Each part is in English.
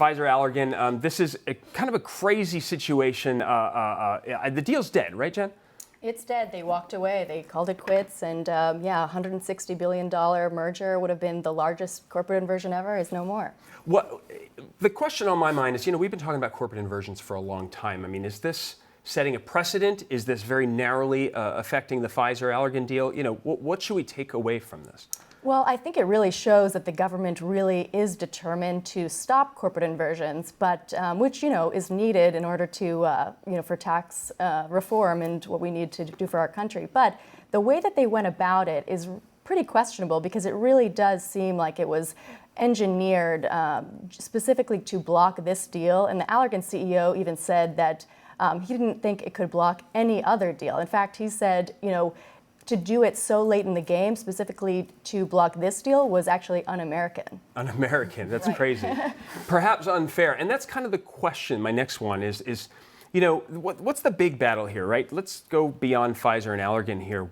Pfizer-Allergan. This is kind of a crazy situation. The deal's dead, right, Jen? It's dead. They walked away. They called it quits. And yeah, $160 billion merger would have been the largest corporate inversion ever is no more. The question on my mind is, we've been talking about corporate inversions for a long time. I mean, is this setting a precedent? Is this very narrowly affecting the Pfizer-Allergan deal? What should we take away from this? Well, I think it really shows that the government really is determined to stop corporate inversions, but which is needed in order to for tax reform and what we need to do for our country. But the way that they went about it is pretty questionable because it really does seem like it was engineered specifically to block this deal. And the Allergan CEO even said that he didn't think it could block any other deal. In fact, he said, to do it so late in the game, specifically to block this deal, was actually un-American. Un-American, that's right. Crazy. Perhaps unfair. And that's kind of the question. My next one is what's the big battle here, right? Let's go beyond Pfizer and Allergan here.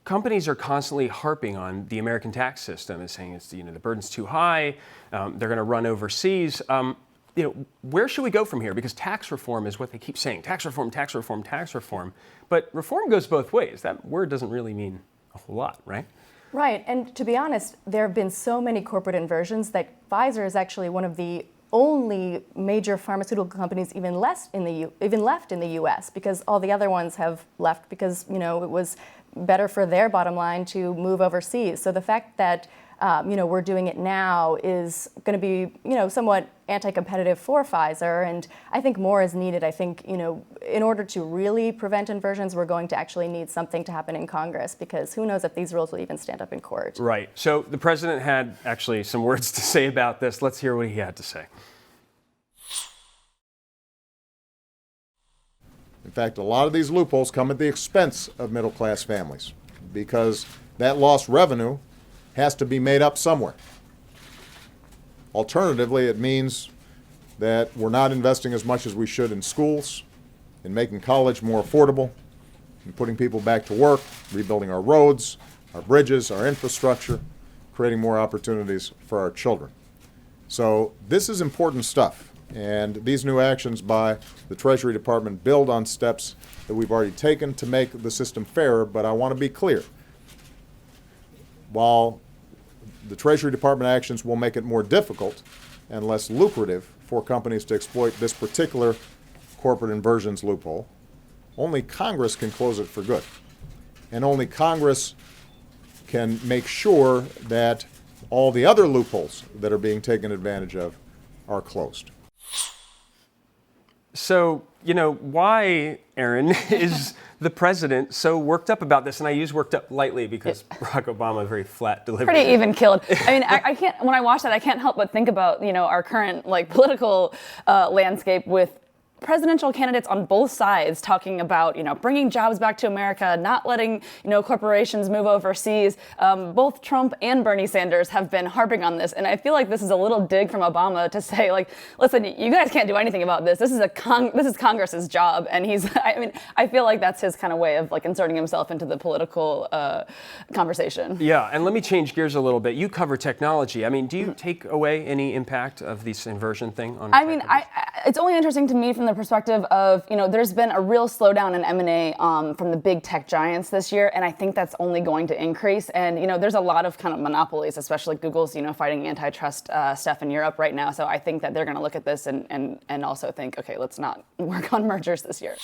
Companies are constantly harping on the American tax system and saying it's, the burden's too high, they're going to run overseas. Where should we go from here? Because tax reform is what they keep saying. Tax reform, tax reform, tax reform. But reform goes both ways. That word doesn't really mean a whole lot, right? Right. And to be honest, there have been so many corporate inversions that Pfizer is actually one of the only major pharmaceutical companies even left in the U.S. because all the other ones have left because, it was better for their bottom line to move overseas. So the fact that we're doing it now is going to be, somewhat anti-competitive for Pfizer, and I think more is needed. I think, in order to really prevent inversions, we're going to actually need something to happen in Congress, because who knows if these rules will even stand up in court. Right. So the president had actually some words to say about this. Let's hear what he had to say. In fact, a lot of these loopholes come at the expense of middle-class families, because that lost revenue has to be made up somewhere. Alternatively, it means that we're not investing as much as we should in schools, in making college more affordable, in putting people back to work, rebuilding our roads, our bridges, our infrastructure, creating more opportunities for our children. So this is important stuff, and these new actions by the Treasury Department build on steps that we've already taken to make the system fairer, but I want to be clear. While the Treasury Department actions will make it more difficult and less lucrative for companies to exploit this particular corporate inversions loophole, only Congress can close it for good. And only Congress can make sure that all the other loopholes that are being taken advantage of are closed. So, why, Aaron, is the president so worked up about this? And I use worked up lightly because Barack Obama, very flat delivery. Pretty even killed. I mean, I can't, when I watch that, I can't help but think about, our current political landscape with presidential candidates on both sides talking about, bringing jobs back to America, not letting, corporations move overseas. Both Trump and Bernie Sanders have been harping on this. And I feel like this is a little dig from Obama to say, listen, you guys can't do anything about this. This is Congress's job. And I feel like that's his kind of way of inserting himself into the political conversation. Yeah. And let me change gears a little bit. You cover technology. Do you take away any impact of this inversion thing on it's only interesting to me from the perspective of, there's been a real slowdown in M&A from the big tech giants this year, and I think that's only going to increase. And, there's a lot of kind of monopolies, especially Google's, fighting antitrust stuff in Europe right now. So I think that they're going to look at this and also think, okay, let's not work on mergers this year.